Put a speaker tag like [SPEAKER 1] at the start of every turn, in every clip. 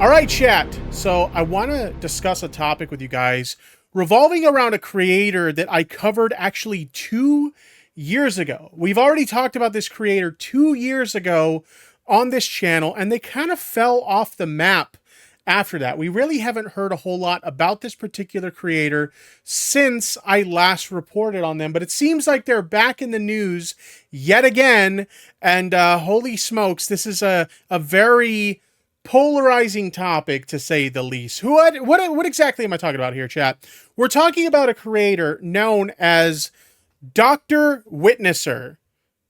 [SPEAKER 1] All right, chat. So I want to discuss a topic with you guys revolving around a creator that I covered actually 2 years ago. We've already talked about this creator 2 years ago on this channel, and they kind of fell off the map after that. We really haven't heard a whole lot about this particular creator since I last reported on them, but it seems like they're back in the news yet again, and holy smokes, this is a very polarizing topic, to say the least. What exactly am I talking about here, chat? We're talking about a creator known as DrWitnesser.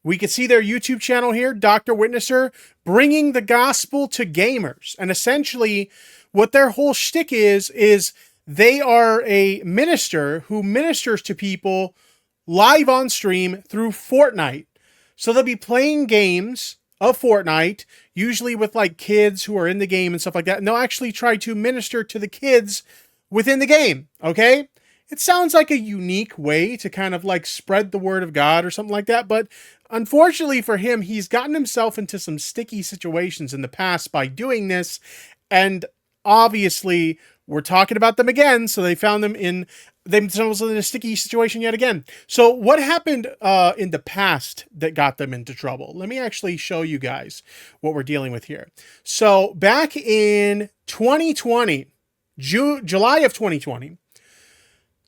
[SPEAKER 1] We can see their YouTube channel here, DrWitnesser, bringing the gospel to gamers. And essentially, what their whole shtick is they are a minister who ministers to people live on stream through Fortnite. So they'll be playing games of Fortnite, usually with like kids who are in the game and stuff like that, and they'll actually try to minister to the kids within the game, okay? It sounds like a unique way to kind of like spread the word of God or something like that, but unfortunately for him, he's gotten himself into some sticky situations in the past by doing this, and obviously we're talking about them again, so they found themselves in a sticky situation yet again. So what happened in the past that got them into trouble? Let me actually show you guys what we're dealing with here. So back in 2020, July of 2020,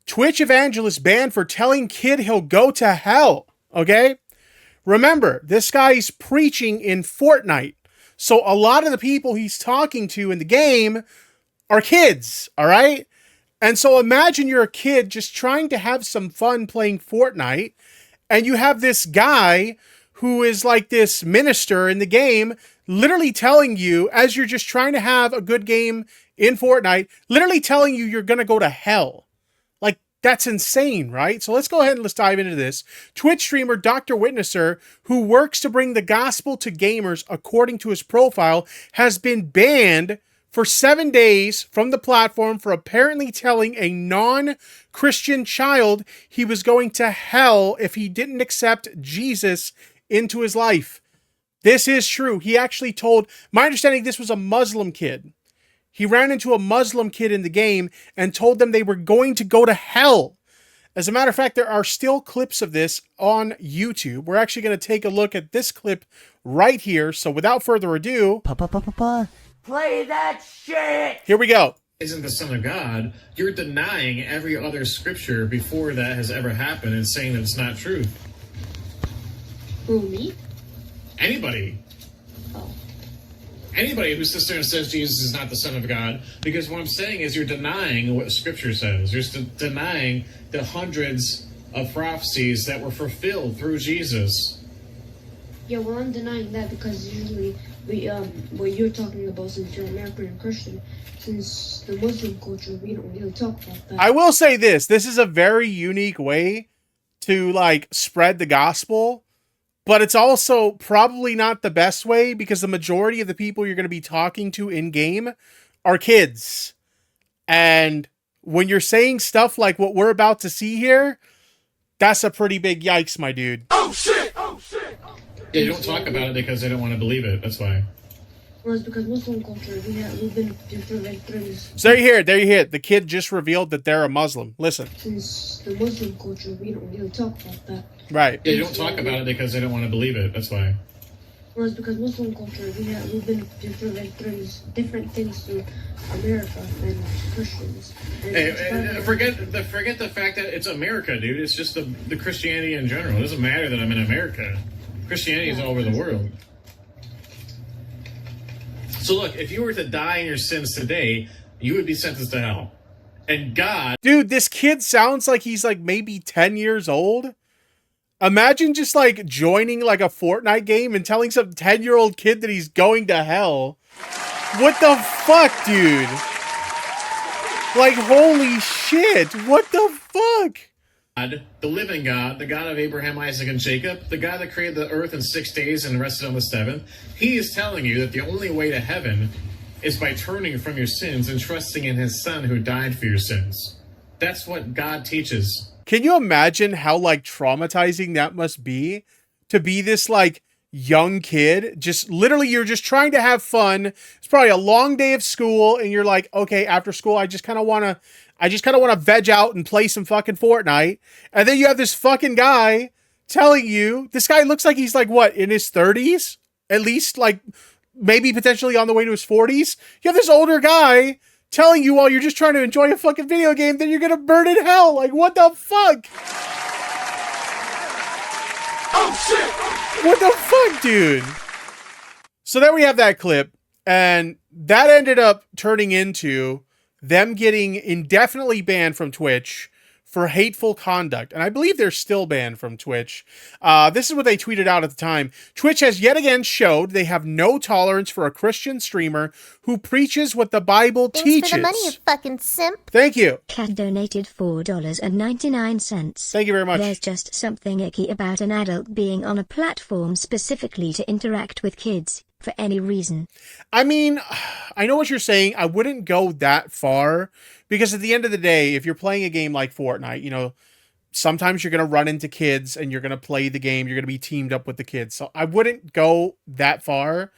[SPEAKER 1] Twitch evangelist banned for telling kid he'll go to hell, okay? Remember, this guy's preaching in Fortnite, so a lot of the people he's talking to in the game are kids, all right? And so imagine you're a kid just trying to have some fun playing Fortnite, and you have this guy who is like this minister in the game literally telling you, as you're just trying to have a good game in Fortnite, literally telling you you're going to go to hell. Like, that's insane, right? So let's go ahead and let's dive into this. Twitch streamer DrWitnesser, who works to bring the gospel to gamers according to his profile, has been banned for 7 days from the platform for apparently telling a non-Christian child he was going to hell if he didn't accept Jesus into his life. This is true. He actually told, my understanding, this was a Muslim kid. He ran into a Muslim kid in the game and told them they were going to go to hell. As a matter of fact, there are still clips of this on YouTube. We're actually going to take a look at this clip right here. So without further ado,
[SPEAKER 2] play that shit!
[SPEAKER 1] Here we go.
[SPEAKER 3] Isn't the Son of God, you're denying every other scripture before that has ever happened and saying that it's not true.
[SPEAKER 2] Who, me?
[SPEAKER 3] Anybody.
[SPEAKER 2] Oh.
[SPEAKER 3] Anybody who sits there and says Jesus is not the Son of God, because what I'm saying is you're denying what Scripture says. You're denying the hundreds of prophecies that were fulfilled through Jesus.
[SPEAKER 2] Yeah, well, I'm denying that because usually what you're talking about, since you're American and Christian, since the Muslim culture, we don't really talk about that.
[SPEAKER 1] I will say this is a very unique way to like spread the gospel, but it's also probably not the best way because the majority of the people you're going to be talking to in game are kids. And when you're saying stuff like what we're about to see here, that's a pretty big yikes, my dude.
[SPEAKER 3] Oh shit! Oh shit! Yeah, you don't talk about it because they don't want to believe it. That's why.
[SPEAKER 2] Well, it's because Muslim culture, we've been through this.
[SPEAKER 1] So there you hear it. The kid just revealed that they're a Muslim. Listen.
[SPEAKER 2] Since the Muslim culture, we don't really talk about that.
[SPEAKER 1] Right.
[SPEAKER 3] Yeah, you don't talk about it because they don't want to believe it. That's why.
[SPEAKER 2] Well, it's because Muslim culture, we've been through different things through America and Christians. And
[SPEAKER 3] hey, forget the fact that it's America, dude. It's just the Christianity in general. It doesn't matter that I'm in America. Christianity is all over the world. So look, if you were to die in your sins today, you would be sentenced to hell. And God...
[SPEAKER 1] Dude, this kid sounds like he's like maybe 10 years old. Imagine just like joining like a Fortnite game and telling some 10-year-old kid that he's going to hell. What the fuck, dude? Like, holy shit. What the fuck?
[SPEAKER 3] God, the living God, the God of Abraham, Isaac, and Jacob, the God that created the earth in 6 days and rested on the seventh, he is telling you that the only way to heaven is by turning from your sins and trusting in his son who died for your sins. That's what God teaches.
[SPEAKER 1] Can you imagine how like traumatizing that must be to be this like young kid, just literally you're just trying to have fun. It's probably a long day of school and you're like, okay, after school I just kind of want to veg out and play some fucking Fortnite. And then you have this fucking guy telling you, this guy looks like he's like what, in his 30s? At least like maybe potentially on the way to his 40s. You have this older guy telling you while you're just trying to enjoy a fucking video game that you're going to burn in hell. Like, what the fuck? Oh shit! What the fuck, dude? So there we have that clip, and that ended up turning into them getting indefinitely banned from Twitch for hateful conduct. And I believe they're still banned from Twitch. This is what they tweeted out at the time. Twitch has yet again showed they have no tolerance for a Christian streamer who preaches what the Bible teaches.
[SPEAKER 4] For the money, you fucking simp.
[SPEAKER 1] Thank you.
[SPEAKER 5] Cat donated $4.99.
[SPEAKER 1] Thank you very much.
[SPEAKER 5] There's just something icky about an adult being on a platform specifically to interact with kids for any reason.
[SPEAKER 1] I mean, I know what you're saying. I wouldn't go that far because at the end of the day, if you're playing a game like Fortnite, you know, sometimes you're going to run into kids and you're going to play the game. You're going to be teamed up with the kids. So I wouldn't go that far.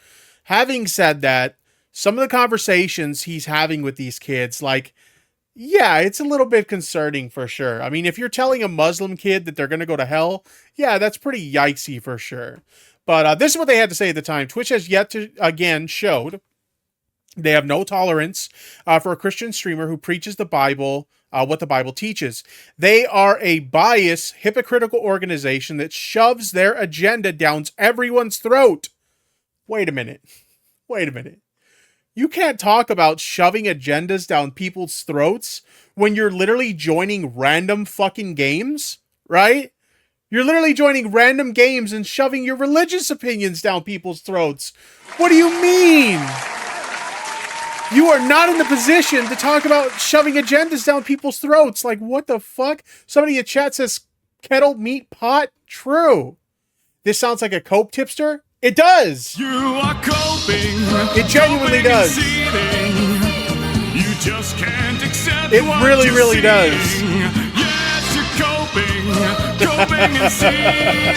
[SPEAKER 1] Having said that, some of the conversations he's having with these kids, like, yeah, it's a little bit concerning for sure. I mean, if you're telling a Muslim kid that they're going to go to hell, yeah, that's pretty yikesy for sure. But this is what they had to say at the time. Twitch has yet to, again, showed they have no tolerance for a Christian streamer who preaches the Bible, what the Bible teaches. They are a biased, hypocritical organization that shoves their agenda down everyone's throat. Wait a minute. Wait a minute. You can't talk about shoving agendas down people's throats when you're literally joining random fucking games, right? You're literally joining random games and shoving your religious opinions down people's throats. What do you mean? You are not in the position to talk about shoving agendas down people's throats. Like, what the fuck? Somebody in chat says, kettle, meat, pot. True. This sounds like a cope tipster. It does.
[SPEAKER 6] You are coping.
[SPEAKER 1] It genuinely does.
[SPEAKER 6] You just can't accept
[SPEAKER 1] it really, really does.
[SPEAKER 6] Yes, you're coping and seething.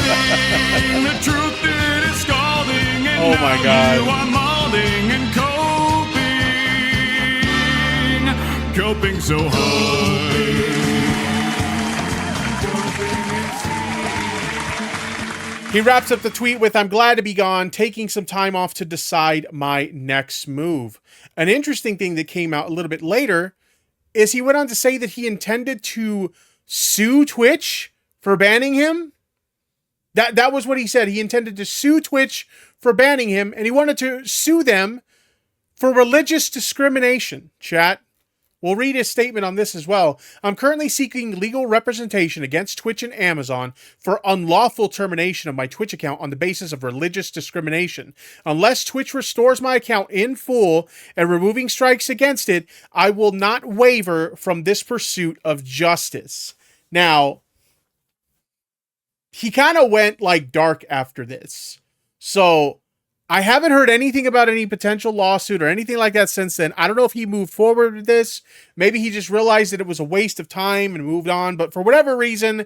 [SPEAKER 6] The truth it is scalding, and
[SPEAKER 1] oh my God.
[SPEAKER 6] You are molding and coping so hard.
[SPEAKER 1] He wraps up the tweet with, I'm glad to be gone, taking some time off to decide my next move. An interesting thing that came out a little bit later is he went on to say that he intended to sue Twitch for banning him. That was what he said. He intended to sue Twitch for banning him, and he wanted to sue them for religious discrimination. Chat. We'll read his statement on this as well. I'm currently seeking legal representation against Twitch and Amazon for unlawful termination of my Twitch account on the basis of religious discrimination. Unless Twitch restores my account in full and removing strikes against it, I will not waver from this pursuit of justice. Now, he kind of went like dark after this. So I haven't heard anything about any potential lawsuit or anything like that since then. I don't know if he moved forward with this. Maybe he just realized that it was a waste of time and moved on. But for whatever reason,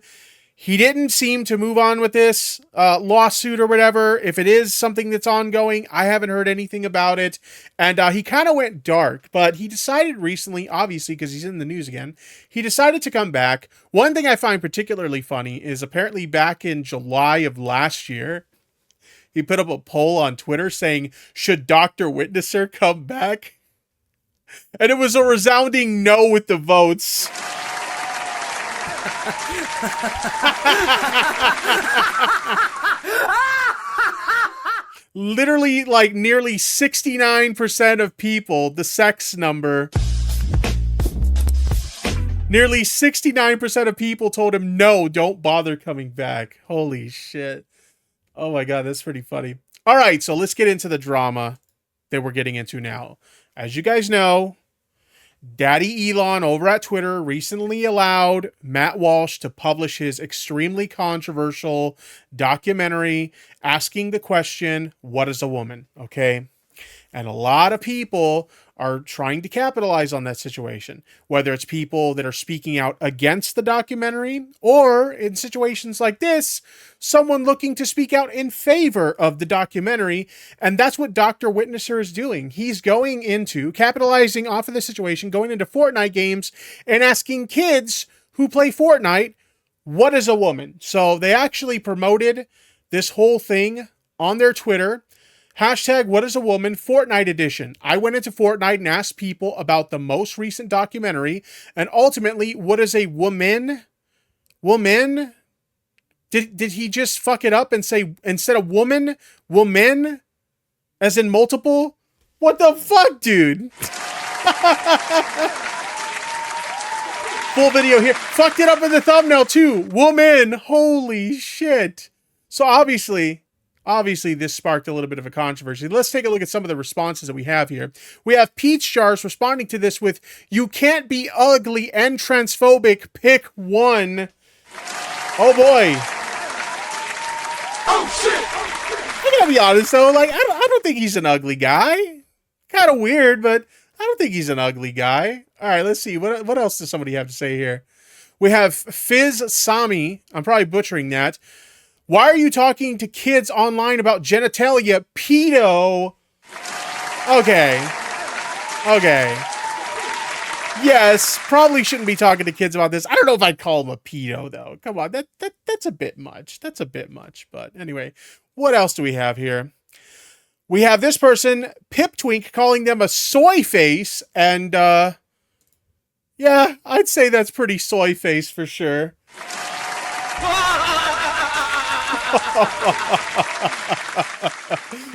[SPEAKER 1] he didn't seem to move on with this lawsuit or whatever. If it is something that's ongoing, I haven't heard anything about it. And he kind of went dark. But he decided recently, obviously, because he's in the news again, he decided to come back. One thing I find particularly funny is apparently back in July of last year, he put up a poll on Twitter saying, should DrWitnesser come back? And it was a resounding no with the votes. Literally, like, nearly 69% of people, the sex number, nearly 69% of people told him, no, don't bother coming back. Holy shit. Oh my God, that's pretty funny. All right, so let's get into the drama that we're getting into now. As you guys know, Daddy Elon over at Twitter recently allowed Matt Walsh to publish his extremely controversial documentary asking the question, what is a woman? Okay. And a lot of people are trying to capitalize on that situation, whether it's people that are speaking out against the documentary, or in situations like this, someone looking to speak out in favor of the documentary. And that's what Dr. Witnesser is doing. He's going into, capitalizing off of the situation, going into Fortnite games and asking kids who play Fortnite, what is a woman? So they actually promoted this whole thing on their Twitter. Hashtag what is a woman Fortnite edition. I went into Fortnite and asked people about the most recent documentary, and ultimately, what is a woman? Woman? Did he just fuck it up and say, instead of woman, woman? As in multiple? What the fuck, dude? Full video here. Fucked it up in the thumbnail too. Woman. Holy shit. So obviously this sparked a little bit of a controversy. Let's take a look at some of the responses that we have here. We have Peach Jars responding to this with, you can't be ugly and transphobic. Pick one. Oh boy.
[SPEAKER 6] Oh shit!
[SPEAKER 1] I gotta be honest though, like, I don't think he's an ugly guy. Kind of weird, but I don't think he's an ugly guy. All right, let's see. What else does somebody have to say here? We have Fizz Sami. I'm probably butchering that. Why are you talking to kids online about genitalia? Pedo. Okay. Yes, probably shouldn't be talking to kids about this. I don't know if I'd call him a pedo though. Come on, that's a bit much. That's a bit much. But anyway, what else do we have here? We have this person, Pip Twink, calling them a soy face, and yeah, I'd say that's pretty soy face for sure.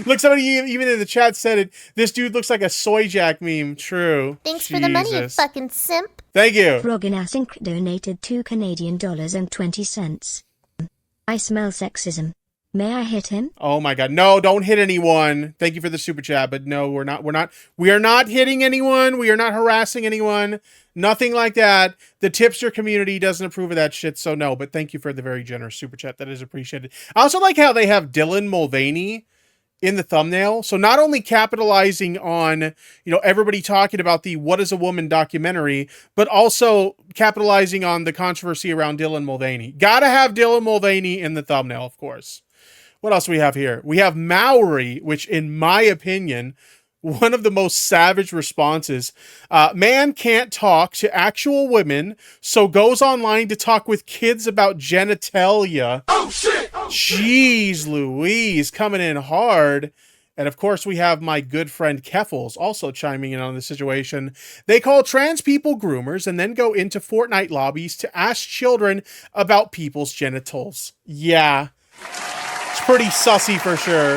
[SPEAKER 1] Look, somebody even in the chat said it. This dude looks like a soy jack meme. True.
[SPEAKER 4] Thanks for the money, you fucking simp.
[SPEAKER 1] Thank you.
[SPEAKER 5] Frogginasync donated $2.20. I smell sexism. May I hit him?
[SPEAKER 1] Oh my god. No, don't hit anyone. Thank you for the super chat, but no, we are not hitting anyone. We are not harassing anyone. Nothing like that. The tipster community doesn't approve of that shit, so no, but thank you for the very generous super chat. That is appreciated. I also like how they have Dylan Mulvaney in the thumbnail. So not only capitalizing on, everybody talking about the What is a Woman documentary, but also capitalizing on the controversy around Dylan Mulvaney. Gotta have Dylan Mulvaney in the thumbnail, of course. What else do we have here? We have Maori, which in my opinion, one of the most savage responses. Man can't talk to actual women, so goes online to talk with kids about genitalia.
[SPEAKER 6] Oh shit! Oh,
[SPEAKER 1] jeez Louise, coming in hard. And of course, we have my good friend Keffels also chiming in on the situation. They call trans people groomers and then go into Fortnite lobbies to ask children about people's genitals. Yeah. It's pretty sussy for sure.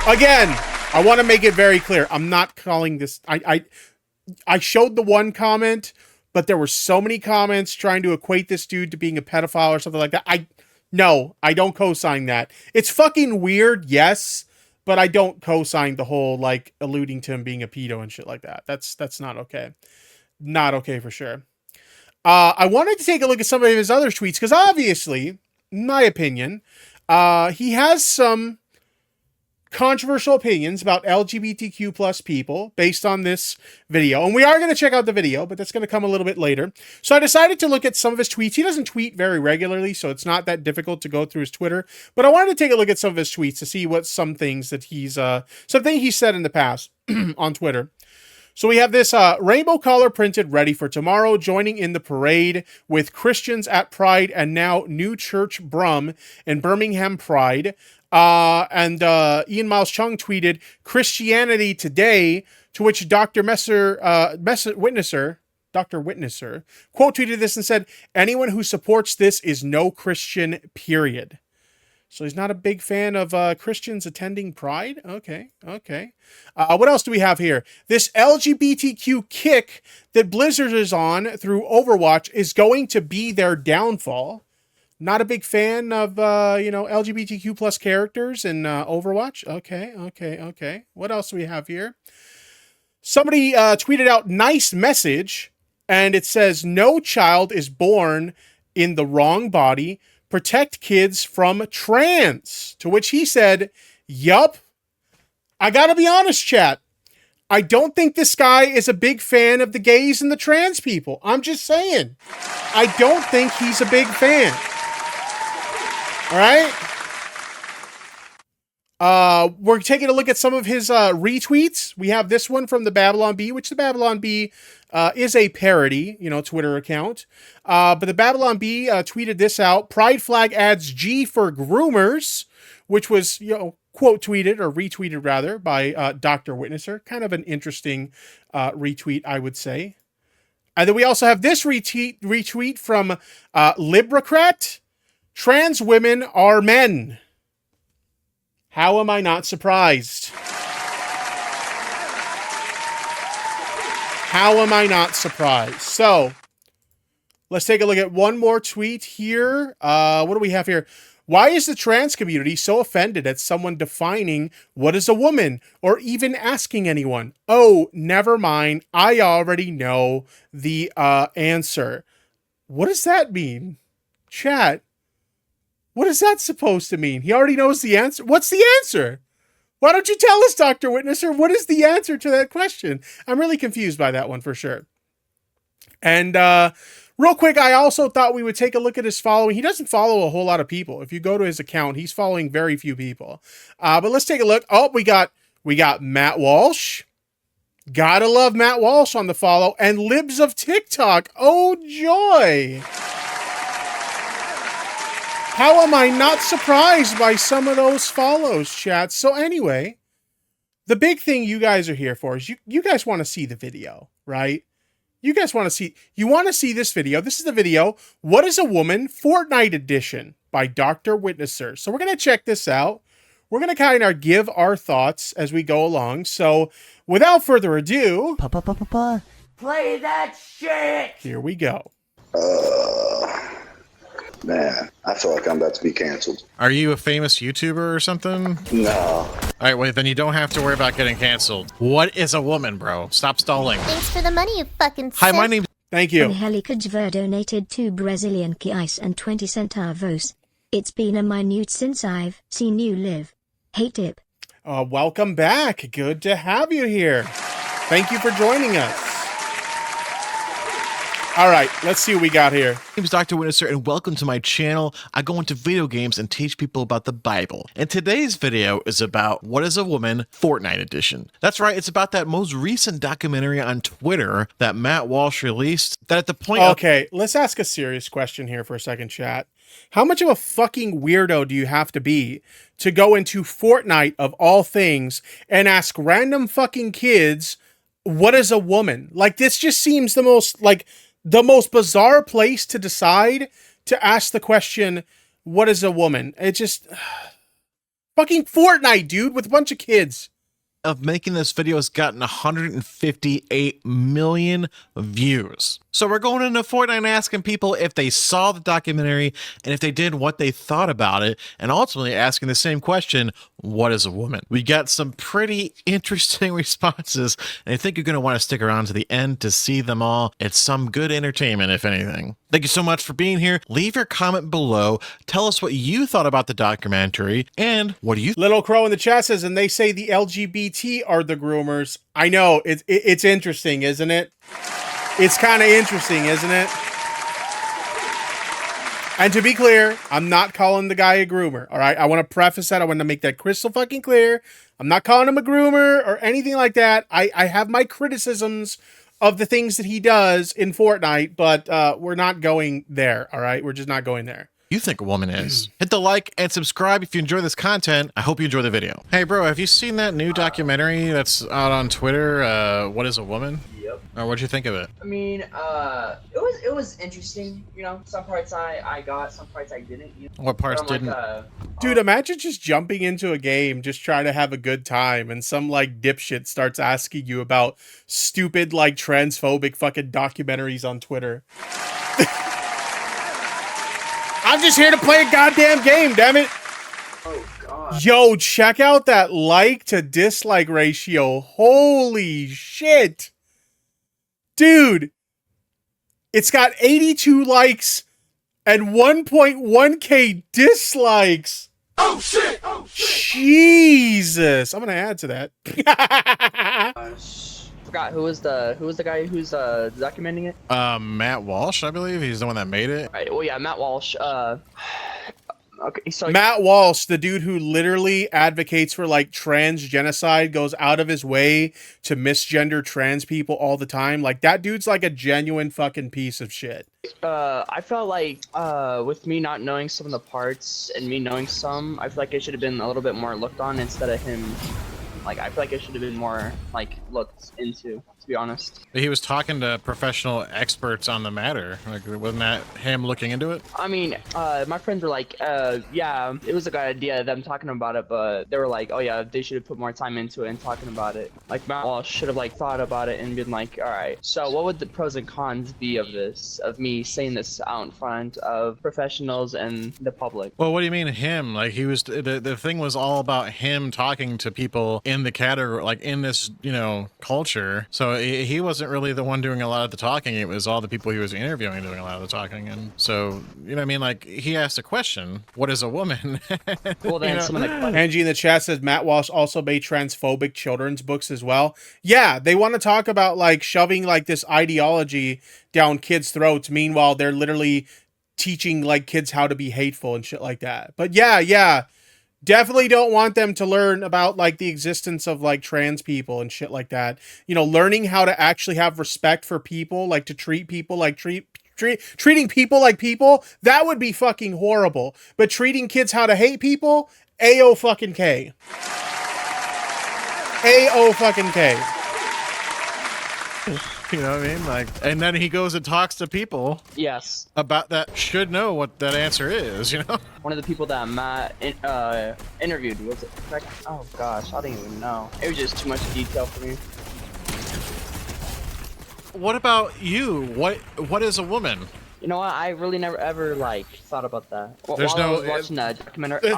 [SPEAKER 1] Again, I want to make it very clear. I'm not calling this... I showed the one comment, but there were so many comments trying to equate this dude to being a pedophile or something like that. No, I don't co-sign that. It's fucking weird, yes, but I don't co-sign the whole, alluding to him being a pedo and shit like that. That's not okay. Not okay for sure. I wanted to take a look at some of his other tweets, because obviously, in my opinion, he has some controversial opinions about LGBTQ plus people based on this video. And we are going to check out the video, but that's going to come a little bit later. So I decided to look at some of his tweets. He doesn't tweet very regularly, so it's not that difficult to go through his Twitter. But I wanted to take a look at some of his tweets to see what some things that something he said in the past on Twitter. So we have this rainbow collar printed ready for tomorrow, joining in the parade with Christians at Pride and now New Church Brum in Birmingham Pride. And Ian Miles Chung tweeted Christianity Today, to which Dr. Witnesser quote tweeted this and said, anyone who supports this is no Christian, period. So he's not a big fan of Christians attending Pride? Okay. What else do we have here? This LGBTQ kick that Blizzard is on through Overwatch is going to be their downfall. Not a big fan of, LGBTQ plus characters in Overwatch. Okay. What else do we have here? Somebody tweeted out, nice message. And it says, no child is born in the wrong body. Protect kids from trans. To which he said, yup. I gotta be honest, chat. I don't think this guy is a big fan of the gays and the trans people. I'm just saying. I don't think he's a big fan. All right? We're taking a look at some of his retweets. We have this one from the Babylon Bee, which the Babylon Bee is a parody, Twitter account. But the Babylon Bee tweeted this out. Pride flag adds G for groomers, which was, quote tweeted or retweeted rather by DrWitnesser. Kind of an interesting retweet, I would say. And then we also have this retweet from Librecrat. Trans women are men. How am I not surprised? How am I not surprised? So, let's take a look at one more tweet here. What do we have here? Why is the trans community so offended at someone defining what is a woman or even asking anyone? Oh, never mind. I already know the answer. What does that mean? Chat. What is that supposed to mean? He already knows the answer. What's the answer? Why don't you tell us, Dr. Witnesser? What is the answer to that question? I'm really confused by that one for sure. And real quick, I also thought we would take a look at his following. He doesn't follow a whole lot of people. If you go to his account, he's following very few people. But let's take a look. Oh, we got Matt Walsh. Gotta love Matt Walsh on the follow. And Libs of TikTok. Oh, joy. How am I not surprised by some of those follows, chat? So anyway, the big thing you guys are here for is you guys want to see the video, right? You guys want to see this video. This is the video, What is a Woman? Fortnite Edition by DrWitnesser. So we're going to check this out. We're going to kind of give our thoughts as we go along. So without further ado,
[SPEAKER 6] Play that shit!
[SPEAKER 1] Here we go.
[SPEAKER 7] Man, I feel like I'm about to be canceled.
[SPEAKER 8] Are you a famous YouTuber or something?
[SPEAKER 7] No.
[SPEAKER 8] All right, wait, then you don't have to worry about getting canceled. What is a woman, bro? Stop stalling.
[SPEAKER 4] Thanks for the money, you fucking
[SPEAKER 8] Hi, my
[SPEAKER 4] simp.
[SPEAKER 8] name's...
[SPEAKER 1] Thank you.
[SPEAKER 5] Angelica Jver donated 2 Brazilian reais and 20 centavos. It's been a minute since I've seen you live. Hey Tip.
[SPEAKER 1] Welcome back. Good to have you here. Thank you for joining us. All right, let's see what we got here.
[SPEAKER 8] My name is Dr. Witnesser, and welcome to my channel. I go into video games and teach people about the Bible. And today's video is about What is a Woman? Fortnite Edition. That's right, it's about that most recent documentary on Twitter that Matt Walsh released that at the point
[SPEAKER 1] Okay, let's ask a serious question here for a second, chat. How much of a fucking weirdo do you have to be to go into Fortnite of all things and ask random fucking kids, what is a woman? Like, this just seems the most bizarre place to decide to ask the question, what is a woman? It just... fucking Fortnite, dude, with a bunch of kids.
[SPEAKER 8] of making this video has gotten 158 million views. So we're going into Fortnite asking people if they saw the documentary and if they did, what they thought about it, and ultimately asking the same question, what is a woman? We got some pretty interesting responses, and I think you're going to want to stick around to the end to see them all. It's some good entertainment, if anything. Thank you so much for being here. Leave your comment below. Tell us what you thought about the documentary, and what do you
[SPEAKER 1] Little Crow in the chat says, and they say the LGBT are the groomers. I know, it's interesting, isn't it? It's kind of interesting, isn't it? And to be clear, I'm not calling the guy a groomer, all right? I want to preface that. I want to make that crystal fucking clear. I'm not calling him a groomer or anything like that. I have my criticisms of the things that he does in Fortnite, but we're not going there, all right? We're just not going there.
[SPEAKER 8] You think a woman is. Hit the like and subscribe if you enjoy this content. I hope you enjoy the video. Hey bro, have you seen that new documentary that's out on Twitter? What is a woman?
[SPEAKER 9] Yep.
[SPEAKER 8] Or what'd you think of it?
[SPEAKER 9] I mean, it was interesting. You know, some parts I got, some parts I didn't. You know?
[SPEAKER 8] What parts
[SPEAKER 9] But I'm
[SPEAKER 8] didn't?
[SPEAKER 1] Dude, imagine just jumping into a game, just trying to have a good time, and some, like, dipshit starts asking you about stupid, like, transphobic fucking documentaries on Twitter. I'm just here to play a goddamn game, damn it!
[SPEAKER 9] Oh god.
[SPEAKER 1] Yo, check out that like to dislike ratio. Holy shit. Dude, it's got 82 likes and 1.1k dislikes.
[SPEAKER 6] Oh shit! Oh
[SPEAKER 1] Jesus, I'm gonna add to that.
[SPEAKER 9] Forgot who was the guy who's documenting it.
[SPEAKER 8] Matt Walsh, I believe he's the one that made it.
[SPEAKER 9] Right. Well, yeah, Matt Walsh. Okay, so
[SPEAKER 1] Matt Walsh, the dude who literally advocates for like trans genocide, goes out of his way to misgender trans people all the time. Like that dude's like a genuine fucking piece of shit.
[SPEAKER 9] I felt like with me not knowing some of the parts and me knowing some, I feel like it should have been a little bit more looked on instead of him. Like I feel like it should have been more like looked into, to be honest.
[SPEAKER 8] He was talking to professional experts on the matter. Like, wasn't that him looking into it?
[SPEAKER 9] I mean, my friends were like, yeah, it was a good idea, them talking about it, but they were like, oh yeah, they should have put more time into it and talking about it. Like, Matt Walsh should have like thought about it and been like, all right, so what would the pros and cons be of this, of me saying this out in front of professionals and the public?
[SPEAKER 8] Well, what do you mean him? Like he was, the thing was all about him talking to people in the category, like in this, you know, culture. So he wasn't really the one doing a lot of the talking. It was all the people he was interviewing doing a lot of the talking. And so, you know what I mean? Like he asked a question, what is a woman?
[SPEAKER 9] Well, then some of the
[SPEAKER 1] Angie in the chat says Matt Walsh also made transphobic children's books as well. Yeah, they want to talk about like shoving like this ideology down kids' throats. Meanwhile, they're literally teaching like kids how to be hateful and shit like that. But yeah. Definitely don't want them to learn about like the existence of like trans people and shit like that. You know, learning how to actually have respect for people, like to treat people like treating people like people, that would be fucking horrible. But treating kids how to hate people, A-O fucking K. A-O fucking K.
[SPEAKER 8] You know what I mean? Like, and then he goes and talks to people.
[SPEAKER 9] Yes.
[SPEAKER 8] About that, should know what that answer is, you know?
[SPEAKER 9] One of the people that Matt interviewed, was it? Oh gosh, I didn't even know. It was just too much detail for me.
[SPEAKER 8] What about you? What is a woman?
[SPEAKER 9] You know what? I really never ever like thought about that.
[SPEAKER 8] There's
[SPEAKER 9] While
[SPEAKER 8] no
[SPEAKER 9] I was watching that documentary.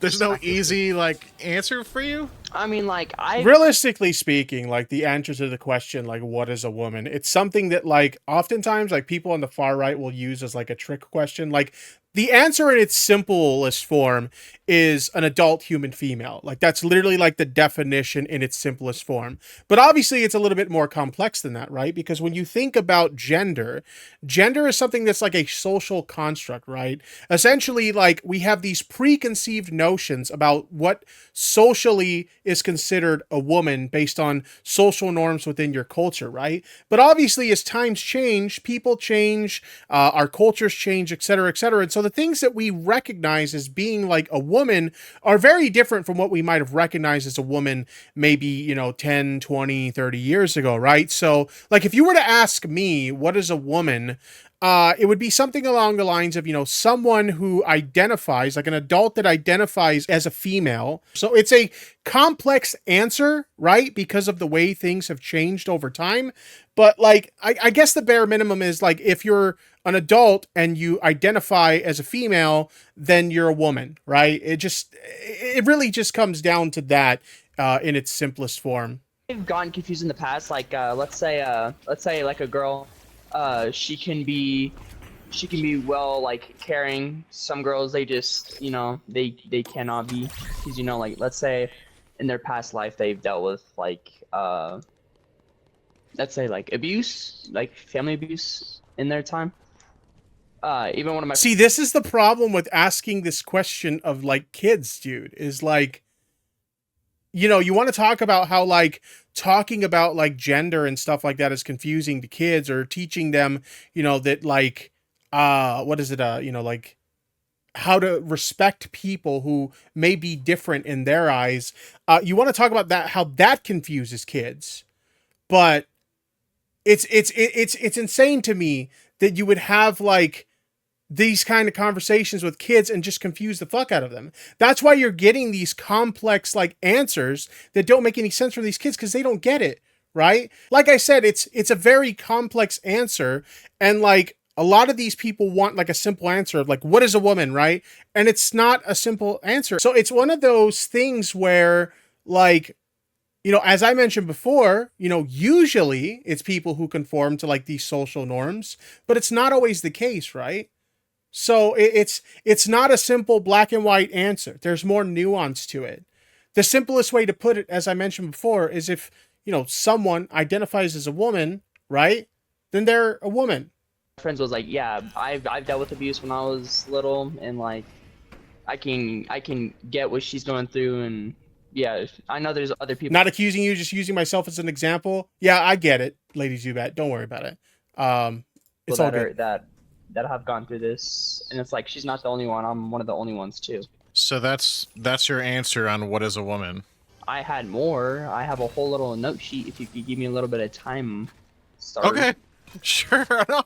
[SPEAKER 8] There's no easy like answer for you.
[SPEAKER 9] I mean, like
[SPEAKER 1] realistically speaking, like the answer to the question, like what is a woman? It's something that like oftentimes like people on the far right will use as like a trick question. Like the answer in its simplest form is an adult human female. Like that's literally like the definition in its simplest form. But obviously it's a little bit more complex than that, right? Because when you think about gender is something that's like a social construct, right? Essentially, like we have these preconceived notions about what socially is considered a woman based on social norms within your culture, right? But obviously as times change, people change, our cultures change, etc., etc. And so the things that we recognize as being like a woman are very different from what we might have recognized as a woman maybe, you know, 10, 20, 30 years ago, right? So like if you were to ask me, what is a woman? It would be something along the lines of, you know, someone who identifies, like an adult that identifies as a female. So it's a complex answer, right? Because of the way things have changed over time. But like, I guess the bare minimum is like, if you're an adult and you identify as a female, then you're a woman, right? It really just comes down to that in its simplest form.
[SPEAKER 9] I've gotten confused in the past. Like, let's say like a girl, she can be well like caring. Some girls, they just, you know, they cannot be, because, you know, like let's say in their past life they've dealt with like let's say like abuse, like family abuse in their time. Even one of my
[SPEAKER 1] See, this is the problem with asking this question of like kids, dude, is like, you know, you want to talk about how like talking about like gender and stuff like that is confusing to kids, or teaching them, you know, that like, what is it? You know, like how to respect people who may be different in their eyes. You want to talk about that, how that confuses kids, but it's insane to me that you would have like these kind of conversations with kids and just confuse the fuck out of them. That's why you're getting these complex like answers that don't make any sense for these kids, because they don't get it, right? Like I said, it's a very complex answer, and like a lot of these people want like a simple answer of like, what is a woman, right? And it's not a simple answer. So it's one of those things where like, you know, as I mentioned before, you know, usually it's people who conform to like these social norms, but it's not always the case, right? So it's not a simple black and white answer. There's more nuance to it. The simplest way to put it, as I mentioned before, is if, you know, someone identifies as a woman, right? Then they're a woman.
[SPEAKER 9] Friends was like, yeah, I've dealt with abuse when I was little, and like, I can get what she's going through, and yeah, I know there's other people.
[SPEAKER 1] Not accusing you, just using myself as an example. Yeah, I get it, Lady Zubat. Don't worry about it. It's all good.
[SPEAKER 9] That have gone through this, and it's like she's not the only one. I'm one of the only ones too.
[SPEAKER 8] So that's your answer on what is a woman.
[SPEAKER 9] I had more. I have a whole little note sheet. If you could give me a little bit of time. Sorry.
[SPEAKER 8] Okay. Sure. No,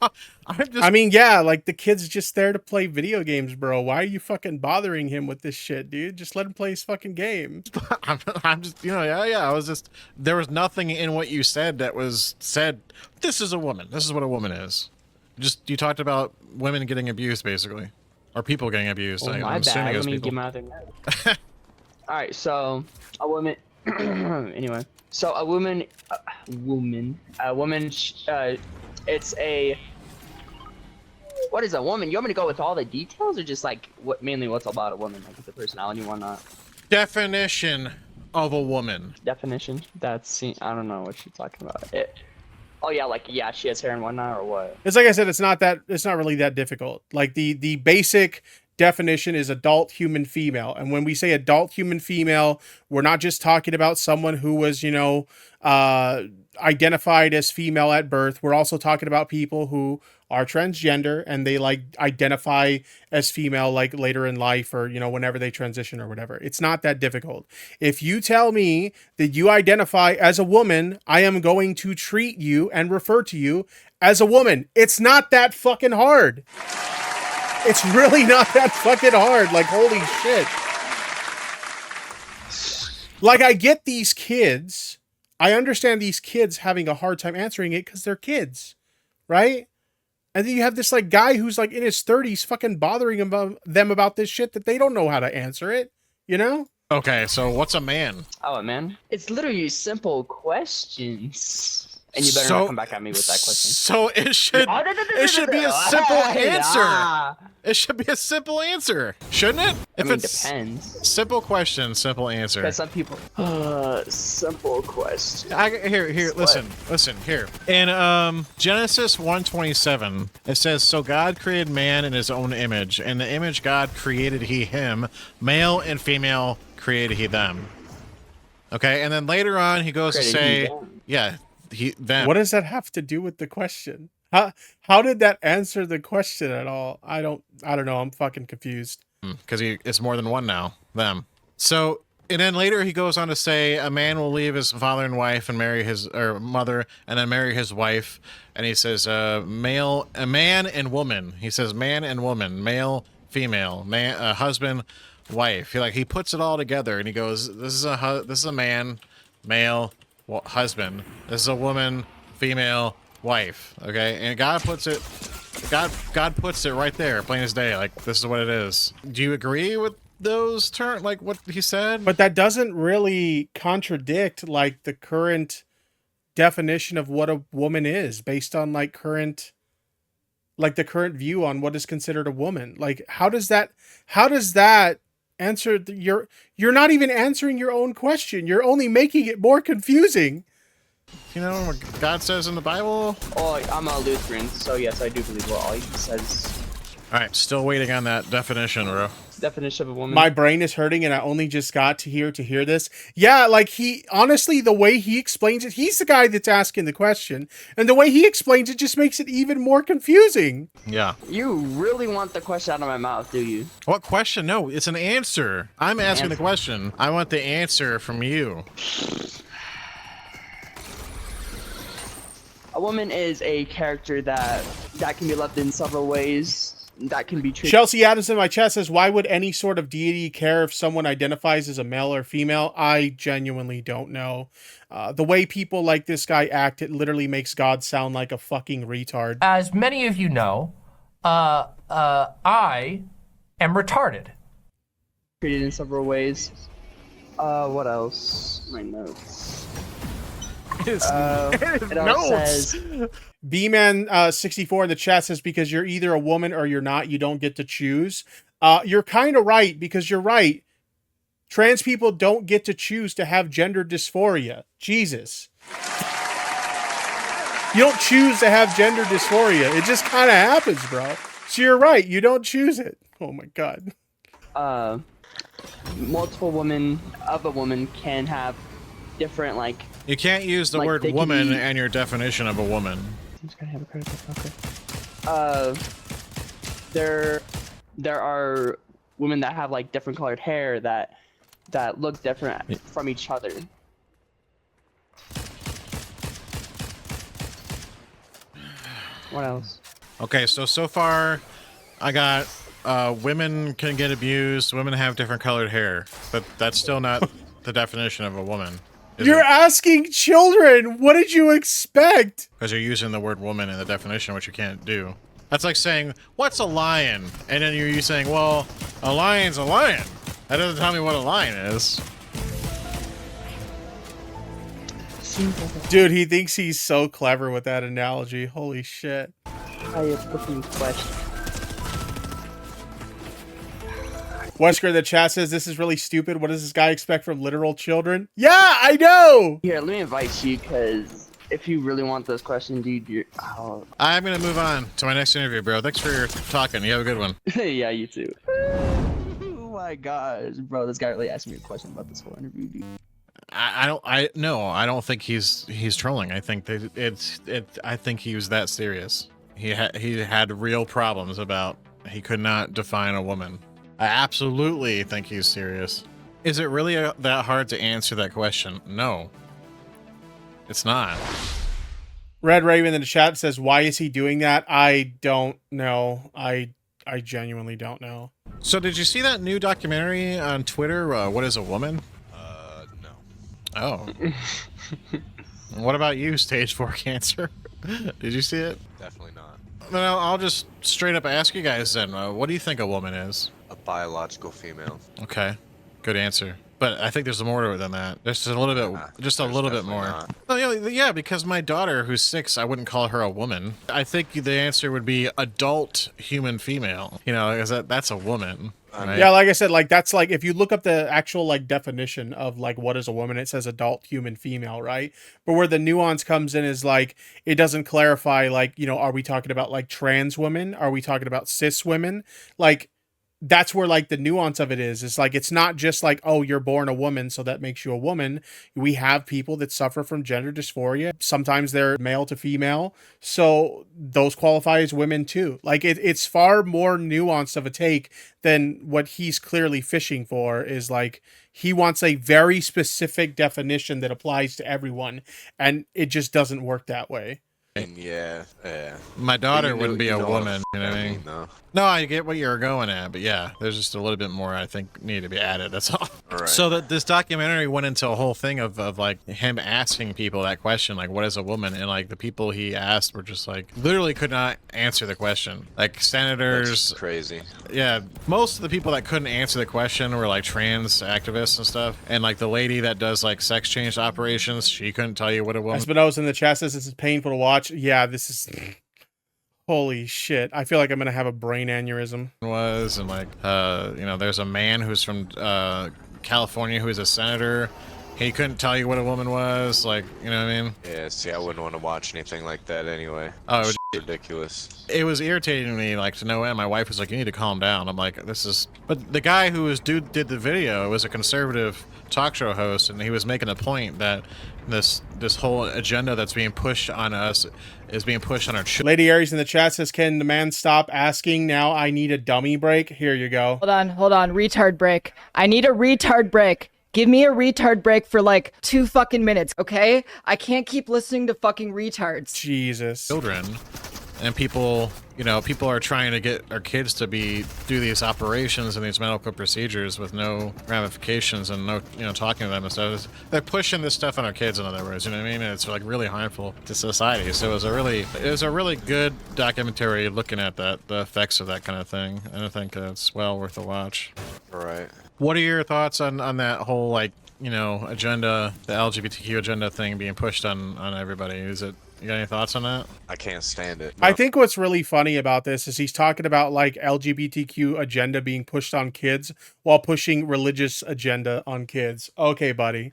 [SPEAKER 1] I mean, yeah, like the kid's just there to play video games, bro. Why are you fucking bothering him with this shit, dude? Just let him play his fucking game.
[SPEAKER 8] I'm just, you know, yeah. I was just, there was nothing in what you said that was said, this is a woman. This is what a woman is. Just, you talked about women getting abused, basically. Or people getting abused.
[SPEAKER 9] Oh, my bad. Let me get my other note. Alright, so, a woman... anyway. So, a woman... it's a... What is a woman? You want me to go with all the details, or just like mainly what's about a woman, like the personality and whatnot?
[SPEAKER 8] Definition of a woman.
[SPEAKER 9] Definition? That's, I don't know what you're talking about. Oh yeah, like, yeah, she has hair and whatnot, or what?
[SPEAKER 1] It's like I said, it's not really that difficult. Like the basic definition is adult human female. And when we say adult human female, we're not just talking about someone who was, you know, identified as female at birth. We're also talking about people who are transgender and they like identify as female like later in life, or, you know, whenever they transition or whatever. It's not that difficult. If you tell me that you identify as a woman, I am going to treat you and refer to you as a woman. It's not that fucking hard. It's really not that fucking hard. Like, holy shit. Like, I get these kids. I understand these kids having a hard time answering it because they're kids, right? And then you have this like guy who's like in his 30s fucking bothering them about this shit that they don't know how to answer it, you know?
[SPEAKER 8] Okay, so what's a man?
[SPEAKER 9] Oh, a man? It's literally simple questions. And you better not come back at me with that question.
[SPEAKER 8] So it should be a simple answer. It should be a simple answer, shouldn't it?
[SPEAKER 9] I mean, it depends.
[SPEAKER 8] Simple question, simple answer.
[SPEAKER 9] Because some people, simple question.
[SPEAKER 8] Here, listen, here. In Genesis 1:27, it says, "So God created man in his own image, and the image God created he him, male and female created he them." Okay, and then later on he goes to say, yeah, them.
[SPEAKER 1] What does that have to do with the question? How did that answer the question at all? I don't know. I'm fucking confused.
[SPEAKER 8] Because it's more than one now. Them. So, and then later he goes on to say, a man will leave his father and wife and marry his mother, and then marry his wife. And he says, a man and woman. He says, man and woman, male, female, man, husband, wife. He puts it all together, and he goes, this is a man, male, husband. This is a woman, female, wife. Okay, and God puts it right there, plain as day. Like, this is what it is. Do you agree with those terms, like what he said?
[SPEAKER 1] But that doesn't really contradict like the current definition of what a woman is, based on like the current view on what is considered a woman. Like, how does that answer you're not even answering your own question. You're only making it more confusing.
[SPEAKER 8] You know what God says in the Bible?
[SPEAKER 9] Oh, I'm a Lutheran, so yes, I do believe what all he says.
[SPEAKER 8] Alright, still waiting on that definition, bro.
[SPEAKER 9] Definition of a woman.
[SPEAKER 1] My brain is hurting and I only just got to hear this. Yeah, like honestly, the way he explains it, he's the guy that's asking the question. And the way he explains it just makes it even more confusing.
[SPEAKER 8] Yeah.
[SPEAKER 9] You really want the question out of my mouth, do you?
[SPEAKER 8] What question? No, it's an answer. I'm asking the question. I want the answer from you.
[SPEAKER 9] A woman is a character that can be loved in several ways. That can be treated.
[SPEAKER 1] Chelsea Adams in my chat says, why would any sort of deity care if someone identifies as a male or female? I genuinely don't know. The way people like this guy act, it literally makes God sound like a fucking retard.
[SPEAKER 10] As many of you know, I am retarded.
[SPEAKER 9] Treated in several ways. What else? My notes. It
[SPEAKER 1] notes.
[SPEAKER 9] also says,
[SPEAKER 1] B-Man64 in the chat says, because you're either a woman or you're not, you don't get to choose. You're kind of right, because you're right. Trans people don't get to choose to have gender dysphoria. Jesus. You don't choose to have gender dysphoria. It just kind of happens, bro. So you're right. You don't choose it. Oh my God.
[SPEAKER 9] multiple women of a woman can have different, like...
[SPEAKER 8] You can't use the
[SPEAKER 9] like,
[SPEAKER 8] word
[SPEAKER 9] they can
[SPEAKER 8] woman
[SPEAKER 9] be-
[SPEAKER 8] and your definition of a woman.
[SPEAKER 9] I'm just gonna have a critical focus. There are women that have like different colored hair that look different from each other. What else?
[SPEAKER 8] Okay, so far, I got women can get abused, women have different colored hair, but that's still not the definition of a woman.
[SPEAKER 1] You're asking children. What did you expect?
[SPEAKER 8] Because you're using the word woman in the definition, which you can't do. That's like saying, what's a lion? And then you're saying, well, a lion's a lion. That doesn't tell me what a lion is.
[SPEAKER 1] Dude, he thinks he's so clever with that analogy. Holy shit.
[SPEAKER 9] I have freaking question.
[SPEAKER 1] Wesker in the chat says, this is really stupid. What does this guy expect from literal children? Yeah, I know!
[SPEAKER 9] Here, let me invite you, because if you really want this question, dude, you're... Oh.
[SPEAKER 8] I'm going to move on to my next interview, bro. Thanks for your talking. You have a good one.
[SPEAKER 9] Yeah, you too. Oh my gosh, bro, this guy really asked me a question about this whole interview, dude.
[SPEAKER 8] I don't think he's trolling. I think I think he was that serious. He had real problems about he could not define a woman. I absolutely think he's serious. Is it really that hard to answer that question? No. It's not.
[SPEAKER 1] Red Raven in the chat says, why is he doing that? I don't know. I genuinely don't know.
[SPEAKER 8] So did you see that new documentary on Twitter, What is a Woman?
[SPEAKER 11] No.
[SPEAKER 8] Oh. What about you, stage 4 cancer? Did you see it?
[SPEAKER 11] Definitely not.
[SPEAKER 8] Well, I'll just straight up ask you guys then, what do you think a woman is?
[SPEAKER 11] A biological female.
[SPEAKER 8] Okay, good answer. But I think there's more to it than that. There's a little bit, just a little bit more.
[SPEAKER 11] Not.
[SPEAKER 8] Oh, yeah, because my daughter, who's 6, I wouldn't call her a woman. I think the answer would be adult human female. You know, because that's a woman. Right?
[SPEAKER 1] Yeah, like I said, like that's like if you look up the actual like definition of like what is a woman, it says adult human female, right? But where the nuance comes in is like it doesn't clarify, like, you know, are we talking about like trans women? Are we talking about cis women? Like that's where like the nuance of it is. It's like it's not just like, oh, you're born a woman, so that makes you a woman. We have people that suffer from gender dysphoria. Sometimes they're male to female, so those qualify as women too. Like it's far more nuanced of a take than what he's clearly fishing for. Is like he wants a very specific definition that applies to everyone, and it just doesn't work that way.
[SPEAKER 11] And yeah.
[SPEAKER 8] My daughter wouldn't be a woman, you know what I mean?
[SPEAKER 11] No.
[SPEAKER 8] No, I get what you're going at, but yeah, there's just a little bit more I think need to be added, that's all.
[SPEAKER 11] Right.
[SPEAKER 8] So that this documentary went into a whole thing of like him asking people that question, like what is a woman? And like the people he asked were just like, literally could not answer the question. Like senators.
[SPEAKER 11] That's crazy.
[SPEAKER 8] Yeah, most of the people that couldn't answer the question were like trans activists and stuff. And like the lady that does like sex change operations, she couldn't tell you what a woman.
[SPEAKER 1] Espinosa in the chat says this is painful to watch. Yeah, this is... Holy shit. I feel like I'm going to have a brain aneurysm.
[SPEAKER 8] Was, and like, you know, there's a man who's from California who's a senator. He couldn't tell you what a woman was, like, you know what I mean?
[SPEAKER 11] Yeah, see, I wouldn't want to watch anything like that anyway.
[SPEAKER 8] Oh,
[SPEAKER 11] It's ridiculous.
[SPEAKER 8] It was irritating me, like, to no end. My wife was like, you need to calm down. I'm like, this is... But the guy who did the video was a conservative talk show host, and he was making a point that this whole agenda that's being pushed on us is being pushed on our children.
[SPEAKER 1] Lady Aries in the chat says, can the man stop asking? Now I need a dummy break. Here you go.
[SPEAKER 12] Hold on. Retard break. I need a retard break. Give me a retard break for like 2 fucking minutes, okay? I can't keep listening to fucking retards.
[SPEAKER 1] Jesus.
[SPEAKER 8] Children. And people, you know, people are trying to get our kids to do these operations and these medical procedures with no ramifications and no, you know, talking to them and stuff. They're pushing this stuff on our kids, in other words, you know what I mean? And it's like really harmful to society. So it was a really good documentary looking at the effects of that kind of thing. And I think it's well worth a watch.
[SPEAKER 11] Right.
[SPEAKER 8] What are your thoughts on that whole, like, you know, agenda, the LGBTQ agenda thing being pushed on everybody. Is it? You got any thoughts on that?
[SPEAKER 11] I can't stand it.
[SPEAKER 1] I think what's really funny about this is he's talking about like LGBTQ agenda being pushed on kids while pushing religious agenda on kids. Okay, buddy.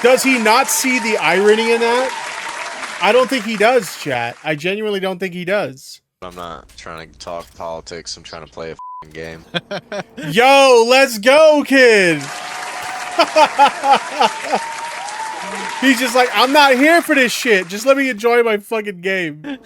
[SPEAKER 1] Does he not see the irony in that? I don't think he does, chat. I genuinely don't think he does.
[SPEAKER 11] I'm not trying to talk politics. I'm trying to play a f***ing game.
[SPEAKER 1] Yo, let's go, kid. He's just like, I'm not here for this shit. Just let me enjoy my fucking game.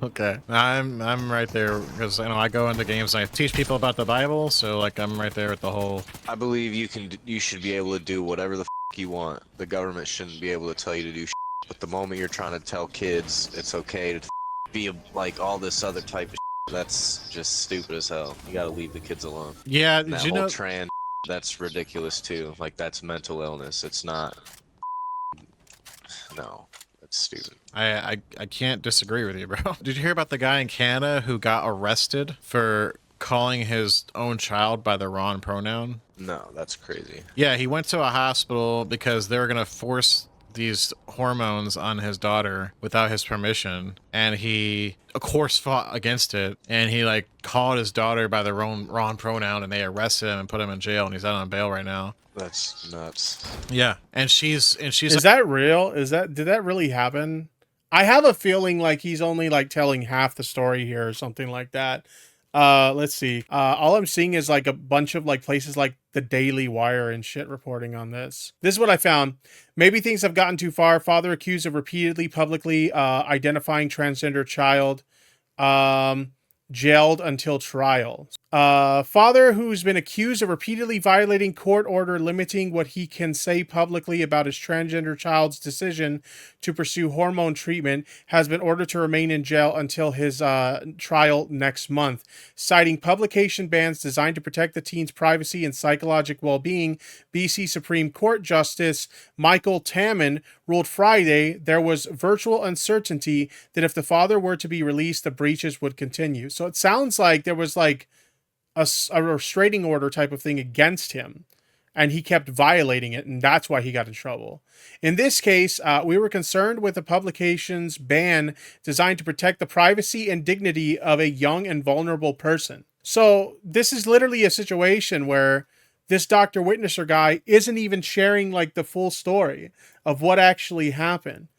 [SPEAKER 8] Okay, I'm right there because you know I go into games and I teach people about the Bible, so like I'm right there with the whole.
[SPEAKER 11] I believe you should be able to do whatever the f you want. The government shouldn't be able to tell you to do shit. But the moment you're trying to tell kids it's okay to be like all this other type of shit, that's just stupid as hell. You gotta leave the kids alone.
[SPEAKER 8] Yeah,
[SPEAKER 11] And that
[SPEAKER 8] did you
[SPEAKER 11] whole
[SPEAKER 8] know?
[SPEAKER 11] trans, that's ridiculous too. Like that's mental illness. It's not. No, that's stupid.
[SPEAKER 8] I can't disagree with you, bro. Did you hear about the guy in Canada who got arrested for calling his own child by the wrong pronoun?
[SPEAKER 11] No, that's crazy.
[SPEAKER 8] Yeah, he went to a hospital because they were gonna force these hormones on his daughter without his permission, and he of course fought against it, and he like called his daughter by the wrong pronoun, and they arrested him and put him in jail, and he's out on bail right now.
[SPEAKER 11] That's nuts.
[SPEAKER 8] Yeah, and she's
[SPEAKER 1] Is that real? Did that really happen? I have a feeling like he's only like telling half the story here or something like that. Let's see. All I'm seeing is like a bunch of like places like the Daily Wire and shit reporting on this. This is what I found. Maybe things have gotten too far. Father accused of repeatedly publicly identifying transgender child. Jailed until trial. Father who's been accused of repeatedly violating court order limiting what he can say publicly about his transgender child's decision to pursue hormone treatment has been ordered to remain in jail until his trial next month. Citing publication bans designed to protect the teen's privacy and psychological well-being, BC Supreme Court Justice Michael Taman ruled Friday there was virtual uncertainty that if the father were to be released, the breaches would continue. So it sounds like there was like a restraining order type of thing against him, and he kept violating it, and that's why he got in trouble. In this case, we were concerned with the publication's ban designed to protect the privacy and dignity of a young and vulnerable person. So this is literally a situation where this DrWitnesser guy isn't even sharing like the full story of what actually happened.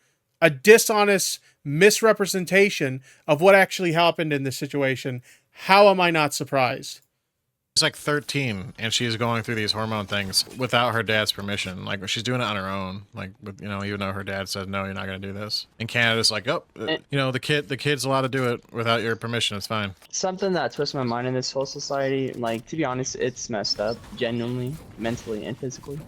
[SPEAKER 1] A dishonest misrepresentation of what actually happened in this situation. How am I not surprised?
[SPEAKER 8] She's like 13 and she's going through these hormone things without her dad's permission. Like she's doing it on her own. Like, you know, even though her dad said, no, you're not going to do this. And Canada's like, oh, you know, the kid's allowed to do it without your permission. It's fine.
[SPEAKER 9] Something that twists my mind in this whole society, like, to be honest, it's messed up, genuinely, mentally, and physically.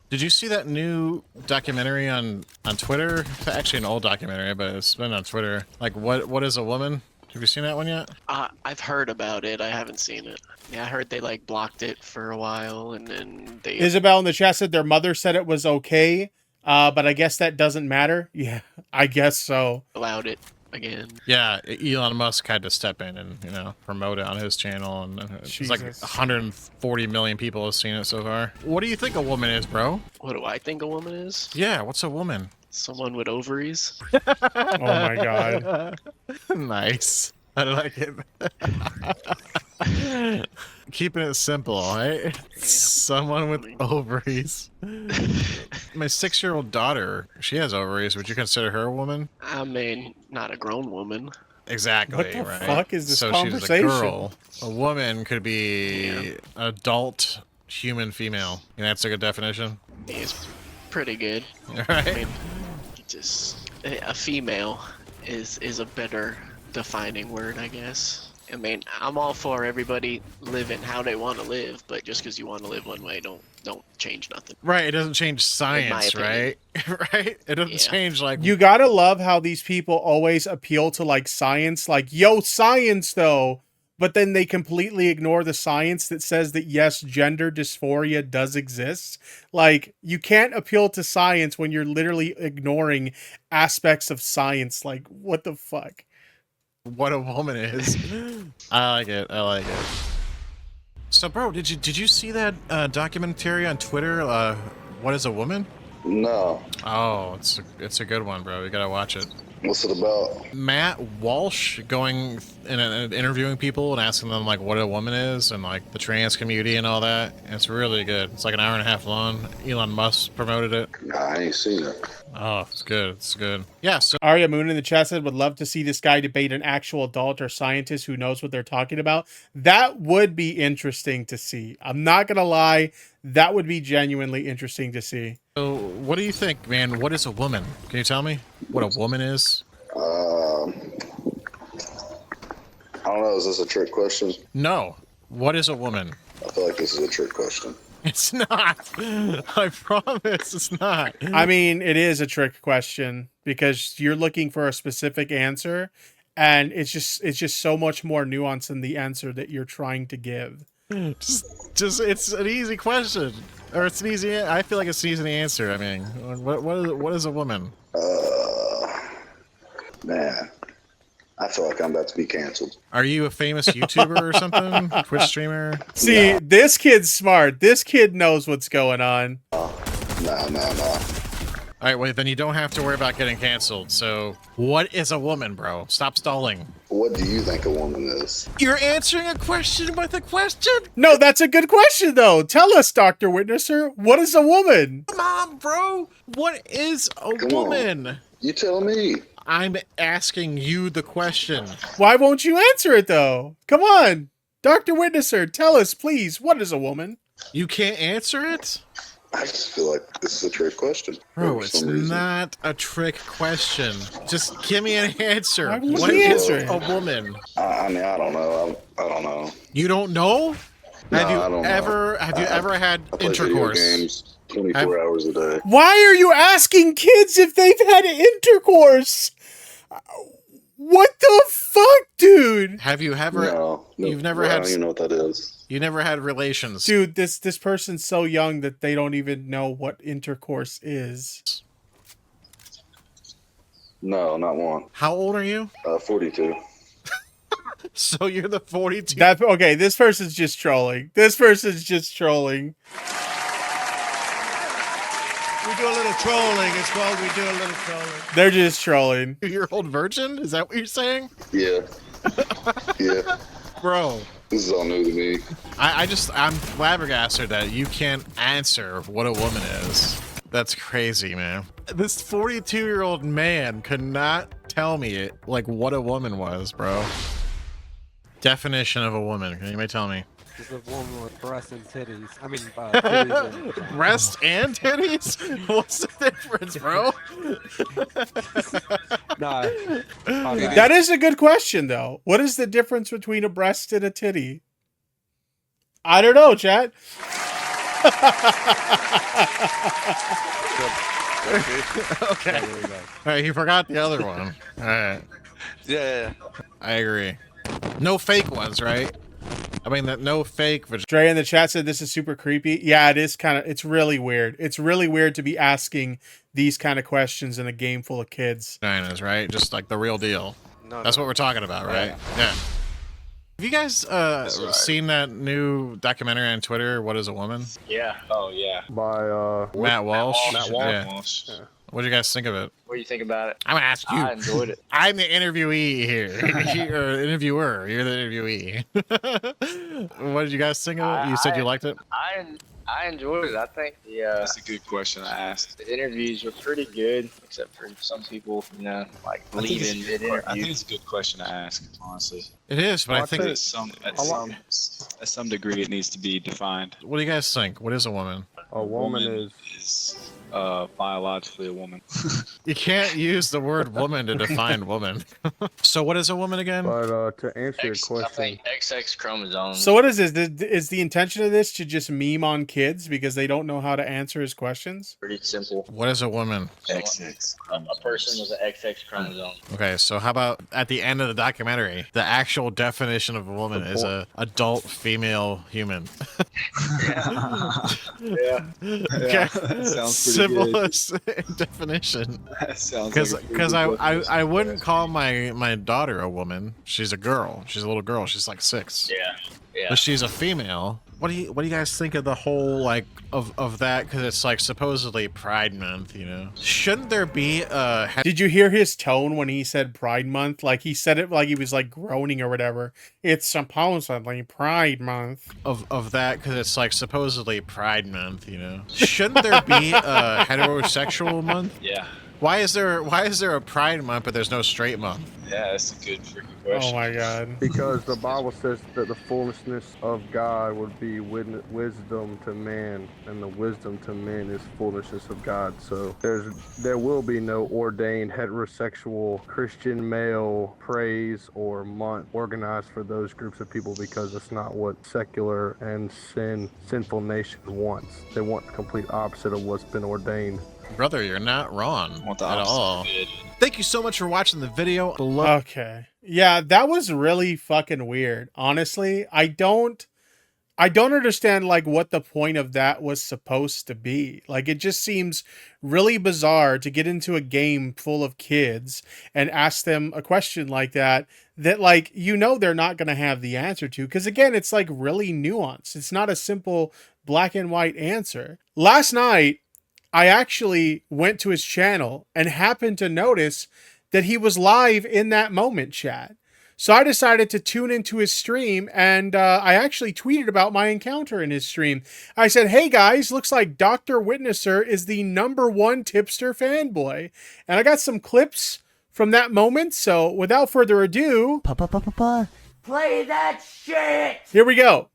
[SPEAKER 8] Did you see that new documentary on Twitter? It's actually an old documentary, but it's been on Twitter. Like, what is a woman? Have you seen that one yet?
[SPEAKER 13] I've heard about it. I haven't seen it. Yeah, I heard they like blocked it for a while, and then they.
[SPEAKER 1] Isabel in the chat said their mother said it was okay, but I guess that doesn't matter. Yeah, I guess so.
[SPEAKER 13] Allowed it again.
[SPEAKER 8] Yeah, Elon Musk had to step in and, you know, promote it on his channel, and it's like 140 million people have seen it so far. What do you think a woman is, bro?
[SPEAKER 13] What do I think a woman is?
[SPEAKER 8] Yeah, what's a woman?
[SPEAKER 13] Someone with ovaries.
[SPEAKER 1] Oh my god.
[SPEAKER 8] Nice. I like it. Keeping it simple, right? Yeah. Someone with ovaries. My 6-year-old daughter, she has ovaries. Would you consider her a woman?
[SPEAKER 13] I mean, not a grown woman.
[SPEAKER 8] Exactly.
[SPEAKER 1] What the
[SPEAKER 8] right?
[SPEAKER 1] fuck is this
[SPEAKER 8] so
[SPEAKER 1] conversation?
[SPEAKER 8] She's a girl. A woman could be adult human female. And that's a good definition?
[SPEAKER 13] It's pretty good.
[SPEAKER 8] Right?
[SPEAKER 13] I mean, just a female is a better defining word, I guess. I mean, I'm all for everybody living how they want to live, but just because you want to live one way, don't change nothing.
[SPEAKER 8] Right, it doesn't change science, right? Right? It doesn't change, like...
[SPEAKER 1] You gotta love how these people always appeal to, like, science. Like, yo, science, though! But then they completely ignore the science that says that, yes, gender dysphoria does exist. Like, you can't appeal to science when you're literally ignoring aspects of science. Like, what the fuck?
[SPEAKER 8] What a woman is. I like it. I like it. So, bro, did you see that documentary on Twitter? What is a woman?
[SPEAKER 7] No.
[SPEAKER 8] Oh, it's a good one, bro. You gotta watch it.
[SPEAKER 7] What's it about?
[SPEAKER 8] Matt Walsh going and interviewing people and asking them like what a woman is and like the trans community and all that. And it's really good. It's like an hour and a half long. Elon Musk promoted it.
[SPEAKER 7] Nah, I ain't seen it.
[SPEAKER 8] Oh, it's good. It's good. Yeah. So
[SPEAKER 1] Arya Moon in the chat said, would love to see this guy debate an actual adult or scientist who knows what they're talking about. That would be interesting to see. I'm not going to lie. That would be genuinely interesting to see.
[SPEAKER 8] So what do you think, man? What is a woman? Can you tell me what a woman is?
[SPEAKER 7] I don't know. Is this a trick question?
[SPEAKER 8] No. What is a woman?
[SPEAKER 7] I feel like this is a trick question.
[SPEAKER 8] It's not. I promise it's not.
[SPEAKER 1] I mean, it is a trick question because you're looking for a specific answer, and it's just so much more nuanced than the answer that you're trying to give.
[SPEAKER 8] Just it's an easy question, or it's an easy. I feel like it's an easy answer. I mean, what is a woman?
[SPEAKER 7] Man, I feel like I'm about to be canceled.
[SPEAKER 8] Are you a famous YouTuber or something? Twitch streamer?
[SPEAKER 1] See, this kid's smart. This kid knows what's going on.
[SPEAKER 7] No.
[SPEAKER 8] All right, wait, then you don't have to worry about getting canceled. So, what is a woman, bro? Stop stalling.
[SPEAKER 7] What do you think a woman is?
[SPEAKER 8] You're answering a question with a question?
[SPEAKER 1] No, that's a good question, though. Tell us, Dr. Witnesser, what is a woman?
[SPEAKER 8] Come on, bro. What is a woman?
[SPEAKER 7] On. You tell me.
[SPEAKER 8] I'm asking you the question.
[SPEAKER 1] Why won't you answer it, though? Come on. Dr. Witnesser, tell us, please, what is a woman?
[SPEAKER 8] You can't answer it?
[SPEAKER 7] I just feel like this is a trick question.
[SPEAKER 8] Bro, it's not a trick question. Just give me an answer.
[SPEAKER 1] What is
[SPEAKER 8] a woman?
[SPEAKER 7] I mean, I don't know. I don't know.
[SPEAKER 8] You don't know?
[SPEAKER 7] No,
[SPEAKER 8] have you
[SPEAKER 7] I don't
[SPEAKER 8] ever
[SPEAKER 7] know.
[SPEAKER 8] have you ever had
[SPEAKER 7] I play
[SPEAKER 8] intercourse?
[SPEAKER 7] Video games 24 hours a day.
[SPEAKER 1] Why are you asking kids if they've had intercourse? What the fuck, dude?
[SPEAKER 8] Have you ever?
[SPEAKER 7] No.
[SPEAKER 8] You've never
[SPEAKER 7] I
[SPEAKER 8] had.
[SPEAKER 7] don't even know what that is.
[SPEAKER 8] You never had relations,
[SPEAKER 1] dude. This person's so young that they don't even know what intercourse is.
[SPEAKER 7] No, not one.
[SPEAKER 8] How old are you?
[SPEAKER 7] 42.
[SPEAKER 8] So you're the 42.
[SPEAKER 1] Okay, this person's just trolling. This person's just trolling.
[SPEAKER 14] We do a little trolling. It's called we do a little trolling.
[SPEAKER 1] They're just trolling.
[SPEAKER 8] You're old virgin? Is that what you're saying?
[SPEAKER 7] Yeah. Yeah.
[SPEAKER 8] Bro.
[SPEAKER 7] This is all new to me.
[SPEAKER 8] I'm flabbergasted that you can't answer what a woman is. That's crazy, man. This 42-year-old man could not tell me like what a woman was, bro. Definition of a woman. Can anybody tell me?
[SPEAKER 15] It's a woman with breasts and titties. I mean, titties and...
[SPEAKER 8] Breast and titties? What's the difference, bro?
[SPEAKER 1] That is a good question, though. What is the difference between a breast and a titty? I don't know, chat.
[SPEAKER 8] Okay. All right, he forgot the other one. All right.
[SPEAKER 11] Yeah.
[SPEAKER 8] I agree. No fake ones, right? I mean, that no fake.
[SPEAKER 1] Dre in the chat said this is super creepy. Yeah, it is kind of. It's really weird. It's really weird to be asking these kind of questions in a game full of kids.
[SPEAKER 8] Vaginas, right? Just like the real deal. That's what we're talking about, right? Yeah. Have you guys seen that new documentary on Twitter? What is a woman?
[SPEAKER 16] Yeah. Oh yeah.
[SPEAKER 15] By
[SPEAKER 8] Matt Walsh.
[SPEAKER 16] Matt Walsh.
[SPEAKER 8] Yeah. What do you guys think of it?
[SPEAKER 16] What do you think about it?
[SPEAKER 8] I'm gonna ask you.
[SPEAKER 16] I enjoyed it.
[SPEAKER 8] I'm the interviewee here, or interviewer. You're the interviewee. What did you guys think of it? You said you liked it.
[SPEAKER 16] I enjoyed it. I think
[SPEAKER 17] that's a good question I asked.
[SPEAKER 16] The interviews were pretty good, except for some people, like leaving mid-interview.
[SPEAKER 17] I think it's a good question to ask, honestly.
[SPEAKER 8] It is, but I think
[SPEAKER 17] at some degree it needs to be defined.
[SPEAKER 8] What do you guys think? What is a woman?
[SPEAKER 15] A woman
[SPEAKER 17] is biologically a woman.
[SPEAKER 8] You can't use the word woman to define woman. So what is a woman again?
[SPEAKER 15] But to answer your question,
[SPEAKER 16] I think XX chromosomes.
[SPEAKER 1] So what is this? Is the intention of this to just meme on kids because they don't know how to answer his questions?
[SPEAKER 16] Pretty simple.
[SPEAKER 8] What is a woman?
[SPEAKER 16] XX. A person with an XX chromosome.
[SPEAKER 8] Okay, so how about at the end of the documentary, the actual definition of a woman is a adult female human.
[SPEAKER 16] Yeah.
[SPEAKER 17] Yeah. Sounds pretty
[SPEAKER 8] simplest definition.
[SPEAKER 17] That sounds
[SPEAKER 8] because I wouldn't call my daughter a woman. She's a girl. She's a little girl. She's like 6.
[SPEAKER 16] Yeah. Yeah.
[SPEAKER 8] But she's a female. What do you guys think of the whole like of that? Because it's like supposedly Pride Month, you know. Shouldn't there be a?
[SPEAKER 1] Did you hear his tone when he said Pride Month? Like he said it like he was like groaning or whatever. It's supposedly Pride Month.
[SPEAKER 8] Of that, because it's like supposedly Pride Month, you know. Shouldn't there be a heterosexual month?
[SPEAKER 17] Yeah.
[SPEAKER 8] Why is there a Pride Month but there's no straight month?
[SPEAKER 17] Yeah, that's a good freaking
[SPEAKER 1] Oh
[SPEAKER 17] question.
[SPEAKER 1] my god.
[SPEAKER 18] Because the Bible says that the foolishness of God would be wisdom to man, and the wisdom to men is foolishness of God. So there will be no ordained heterosexual Christian male praise or month organized for those groups of people, because it's not what secular and sinful nations wants. They want the complete opposite of what's been ordained.
[SPEAKER 8] Brother, you're not wrong
[SPEAKER 17] Want the
[SPEAKER 8] at
[SPEAKER 17] opposite
[SPEAKER 8] all.
[SPEAKER 17] of good.
[SPEAKER 8] Thank you so much for watching the video.
[SPEAKER 1] Okay. Yeah, that was really fucking weird. Honestly, I don't understand like what the point of that was supposed to be. Like it just seems really bizarre to get into a game full of kids and ask them a question like that like you know they're not going to have the answer to, because again it's like really nuanced. It's not a simple black and white answer. Last night I actually went to his channel and happened to notice that he was live in that moment, chat. So I decided to tune into his stream, and I actually tweeted about my encounter in his stream. I said, hey guys, looks like DrWitnesser is the #1 tipster fanboy. And I got some clips from that moment, so without further ado...
[SPEAKER 6] Play that shit!
[SPEAKER 1] Here we go.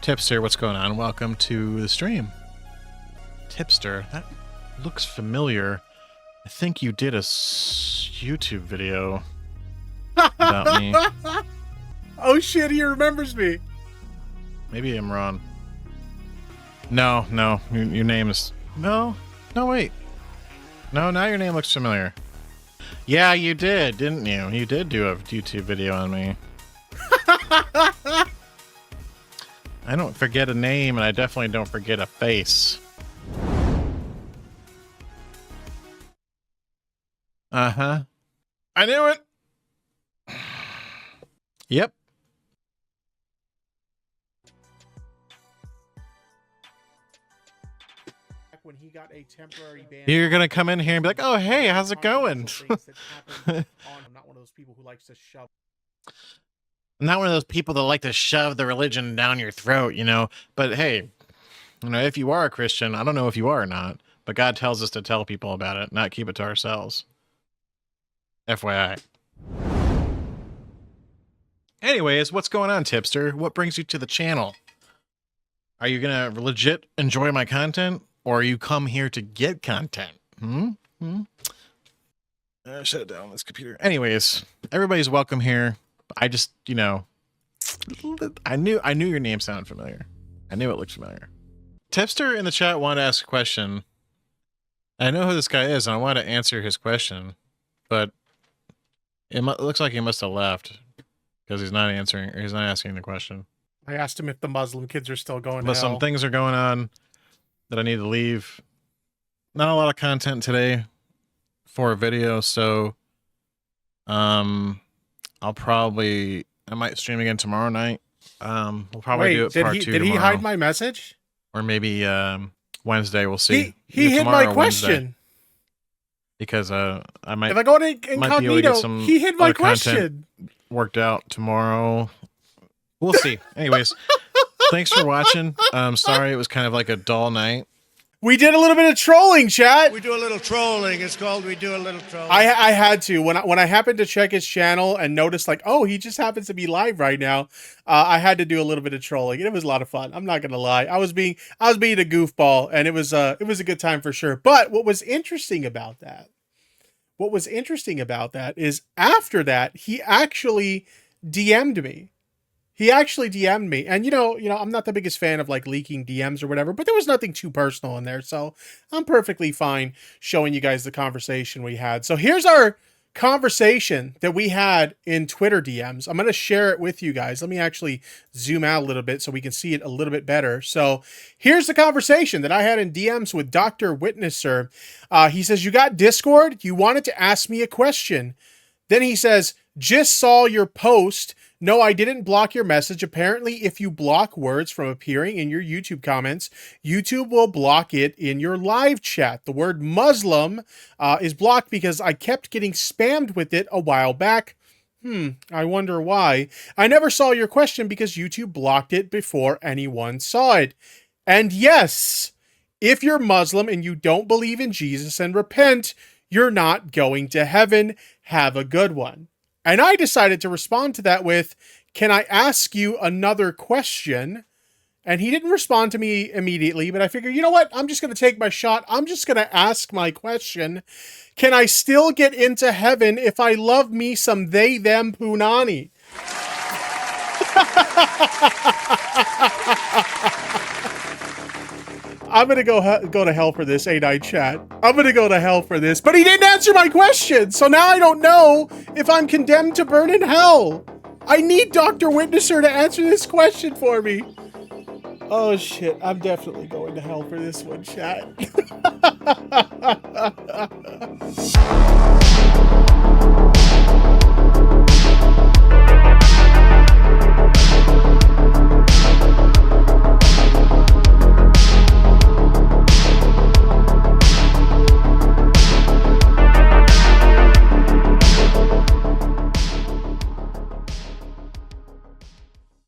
[SPEAKER 8] Tipster, what's going on? Welcome to the stream. Tipster, that looks familiar. I think you did a YouTube video about me.
[SPEAKER 1] Oh shit, he remembers me.
[SPEAKER 8] Maybe I'm wrong. No, your name is... No, wait. No, now your name looks familiar. Yeah, you did, didn't you? You did do a YouTube video on me. I don't forget a name, and I definitely don't forget a face. Uh-huh. I knew it! Yep.
[SPEAKER 1] When he got a temporary ban,
[SPEAKER 8] You're gonna come in here and be like, oh, hey, how's it going?
[SPEAKER 1] I'm not one of those people who likes to shove.
[SPEAKER 8] I'm not one of those people that like to shove the religion down your throat, you know? But hey, you know, if you are a Christian, I don't know if you are or not, but God tells us to tell people about it, not keep it to ourselves. FYI. Anyways, what's going on, Tipster? What brings you to the channel? Are you gonna legit enjoy my content, or you come here to get content? Shut it down, this computer. Anyways, everybody's welcome here. I just, you know, I knew your name sounded familiar. I knew it looked familiar. Tipster in the chat wanted to ask a question. I know who this guy is, and I want to answer his question, but it looks like he must have left because he's not answering, or he's not asking the question.
[SPEAKER 1] I asked him if the Muslim kids are still going
[SPEAKER 8] But
[SPEAKER 1] to
[SPEAKER 8] some
[SPEAKER 1] hell.
[SPEAKER 8] things are going on that I need to leave. Not a lot of content today for a video, so I might stream again tomorrow night. We'll probably do it part 2
[SPEAKER 1] Did he
[SPEAKER 8] tomorrow.
[SPEAKER 1] hide my message?
[SPEAKER 8] Or maybe Wednesday, we'll see.
[SPEAKER 1] He hid my question.
[SPEAKER 8] Because I might,
[SPEAKER 1] If I go to
[SPEAKER 8] might be able to
[SPEAKER 1] incognito,
[SPEAKER 8] get some
[SPEAKER 1] he hid my
[SPEAKER 8] other content
[SPEAKER 1] question.
[SPEAKER 8] worked out tomorrow. We'll see. Anyways, thanks for watching. Sorry it was kind of like a dull night.
[SPEAKER 1] We did a little bit of trolling, chat.
[SPEAKER 14] We do a little trolling. It's called we do a little trolling.
[SPEAKER 1] I had to when I happened to check his channel and noticed like, oh, he just happens to be live right now. I had to do a little bit of trolling. It was a lot of fun. I'm not gonna lie. I was being a goofball, and it was a good time for sure. But what was interesting about that is after that he actually DM'd me. And you know, I'm not the biggest fan of like leaking DMs or whatever, but there was nothing too personal in there, so I'm perfectly fine showing you guys the conversation we had. So here's our conversation that we had in Twitter DMs. I'm going to share it with you guys. Let me actually zoom out a little bit so we can see it a little bit better. So here's the conversation that I had in DMs with DrWitnesser. He says, you got Discord? You wanted to ask me a question. Then he says, just saw your post. No, I didn't block your message. Apparently, if you block words from appearing in your YouTube comments, YouTube will block it in your live chat. The word Muslim is blocked because I kept getting spammed with it a while back. I wonder why. I never saw your question because YouTube blocked it before anyone saw it. And yes, if you're Muslim and you don't believe in Jesus and repent, you're not going to heaven. Have a good one. And I decided to respond to that with, can I ask you another question? And he didn't respond to me immediately, but I figured, you know what? I'm just going to take my shot. I'm just going to ask my question. Can I still get into heaven if I love me some they, them, punani? I'm going to go to hell for this, ain't I, chat? I'm going to go to hell for this. But he didn't answer my question, so now I don't know if I'm condemned to burn in hell. I need Dr. Witnesser to answer this question for me. Oh shit, I'm definitely going to hell for this one, chat.